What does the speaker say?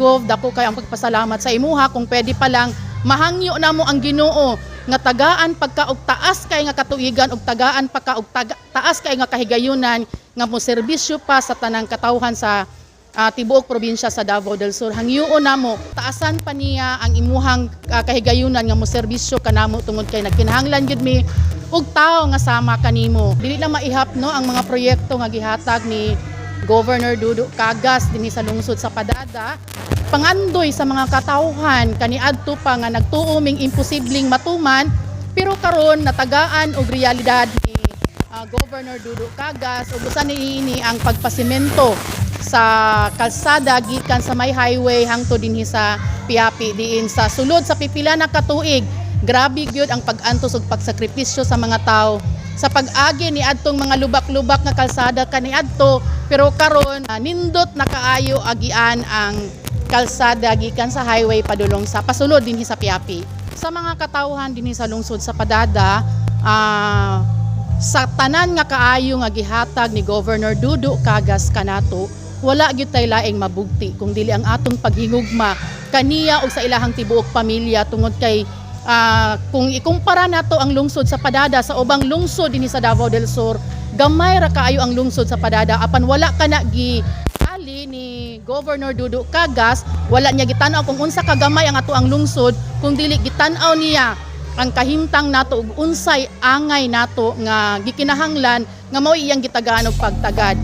Gov, dako kay ang pagpasalamat sa imuha kung pwede pa lang mahangyo na mo ang Ginoo nga tagaan pagka og taas kay nga katuigan og tagaan pagka og taas kay nga kahigayunan nga mo serbisyo pa sa tanang katawhan sa tibuok probinsya sa Davao del Sur. Hangyoon namo taasan pa niya ang imuhang kahigayunan nga mo serbisyo kanamo tungod kay nagkinahanglan gyud mi og tawo nga sama kanimo. Dili lang maihap no ang mga proyekto nga gihatag ni Governor Dudu Cagas dinhi sa lungsod sa Padada. Pangandoy sa mga katawhan kaniadto pa nga nagtuo ming imposibleng matuman pero karon natagaan og realidad ni Governor Dudu Cagas ug usa niini ang pagpasimento sa kalsada gikan sa may highway hangtod dinhi sa Piapi diin sa sulod sa pipila na katuig. Grabe gyud ang pag-antos ug pagsakripisyo sa mga tawo sa pag-agi ni adtong mga lubak-lubak nga kalsada kaniadto pero karon nindot na kaayo agian ang kalsada gikan sa highway padulong sa pasulod dinhi sa Piapi. Sa mga katawhan dinhi sa lungsod sa Padada, sa tanan nga kaayo nga gihatag ni Governor Dudu Cagas kanato, wala gyud tay laing mabugti kung dili ang atong paghingugma kaniya og sa ilahang tibuok pamilya tungod kay kung ikumpara nato ang lungsod sa Padada sa ubang lungsod dinhi sa Davao del Sur, gamay ra kaayo ang lungsod sa Padada apan wala kana ali ni Governor Dudu Cagas, wala niya gitan-aw kung unsa kagamay ang ato ang lungsod kung dili gitan-aw niya ang kahimtang nato ug unsay angay nato nga gikinahanglan nga mao iyang gitagaan og pagtagad.